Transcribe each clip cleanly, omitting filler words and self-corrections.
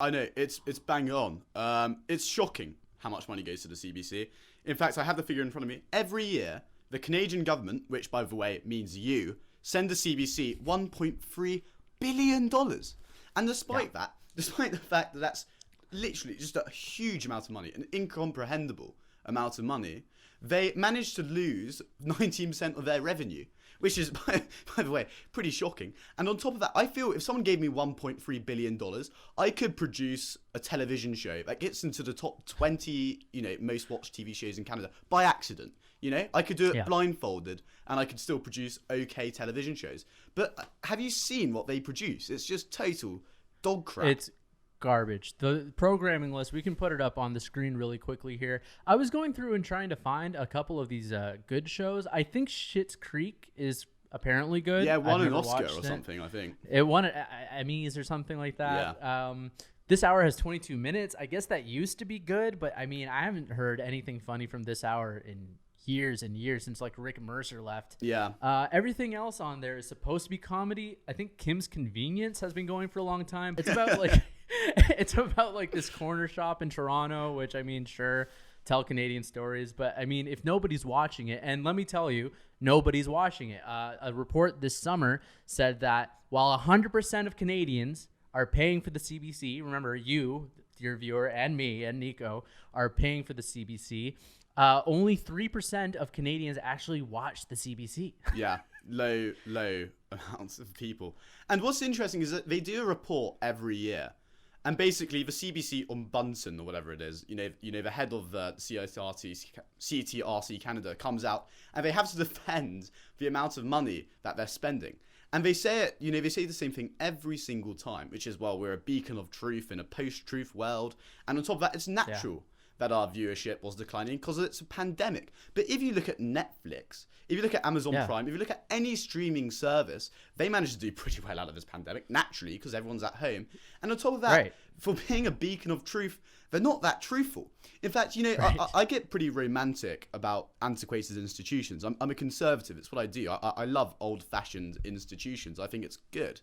I know it's bang on. It's shocking how much money goes to the CBC. In fact, I have the figure in front of me. Every year, the Canadian government, which by the way means you, send the CBC $1.3 billion. And despite the fact that that's literally just a huge amount of money, an incomprehensible amount of money, they managed to lose 19% of their revenue, which is, by the way, pretty shocking. And on top of that, I feel if someone gave me $1.3 billion, I could produce a television show that gets into the top 20, most watched TV shows in Canada by accident. I could do it blindfolded, and I could still produce okay television shows. But have you seen what they produce? It's just total dog crap. It's garbage. The programming list, we can put it up on the screen really quickly here. I was going through and trying to find a couple of these good shows. I think Schitt's Creek is apparently good. Yeah, won an Oscar or something, I think. It won an Emmys or something like that. Yeah. This hour has 22 minutes. I guess that used to be good, but I haven't heard anything funny from this hour in years and years, since like Rick Mercer left. Yeah. Everything else on there is supposed to be comedy. I think Kim's Convenience has been going for a long time. It's about like it's about like this corner shop in Toronto, which sure, tell Canadian stories, but if nobody's watching it, and let me tell you, nobody's watching it. A report this summer said that while 100% of Canadians are paying for the CBC, remember you, dear viewer, and me and Nico are paying for the CBC, only 3% of Canadians actually watch the CBC. Yeah, low amounts of people. And what's interesting is that they do a report every year. And basically, the CBC Ombudsman, or whatever it is, the head of the CTRC Canada comes out, and they have to defend the amount of money that they're spending. And they say it, they say the same thing every single time, which is, well, we're a beacon of truth in a post-truth world. And on top of that, it's natural that our viewership was declining because it's a pandemic. But if you look at Netflix, if you look at Amazon Prime, if you look at any streaming service, they managed to do pretty well out of this pandemic, naturally, because everyone's at home. And on top of that, for being a beacon of truth, they're not that truthful. In fact, I get pretty romantic about antiquated institutions. I'm a conservative. It's what I do. I love old-fashioned institutions. I think it's good.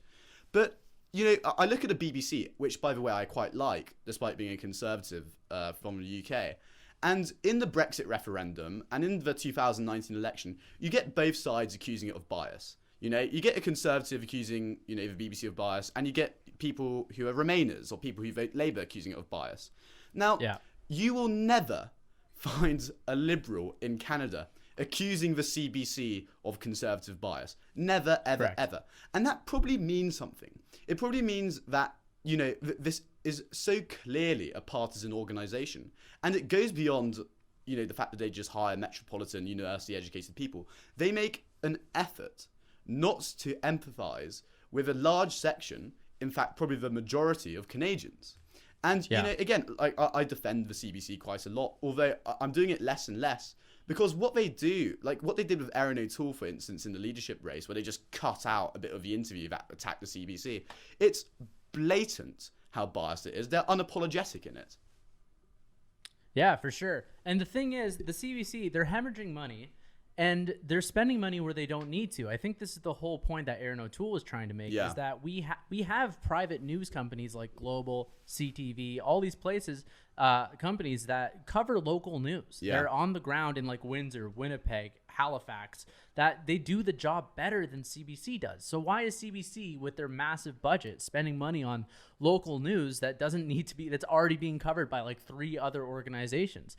But I look at the BBC, which, by the way, I quite like, despite being a conservative from the UK. And in the Brexit referendum and in the 2019 election, you get both sides accusing it of bias. You get a conservative accusing, the BBC of bias, and you get people who are Remainers or people who vote Labour accusing it of bias. Now, you will never find a Liberal in Canada accusing the CBC of conservative bias. Never, ever, ever. And that probably means something. It probably means that, this is so clearly a partisan organisation. And it goes beyond, the fact that they just hire metropolitan, university-educated people. They make an effort not to empathise with a large section, in fact, probably the majority of Canadians. And, again, I defend the CBC quite a lot, although I'm doing it less and less. Because what they do, like what they did with Erin O'Toole, for instance, in the leadership race, where they just cut out a bit of the interview that attacked the CBC, it's blatant how biased it is. They're unapologetic in it. Yeah, for sure. And the thing is, the CBC, they're hemorrhaging money, and they're spending money where they don't need to. I think this is the whole point that Erin O'Toole was trying to make, is that we have private news companies like Global, CTV, all these places, companies that cover local news. They're on the ground in like Windsor, Winnipeg, Halifax, that they do the job better than CBC does. So why is CBC, with their massive budget, spending money on local news that doesn't need to be, that's already being covered by like 3 other organizations?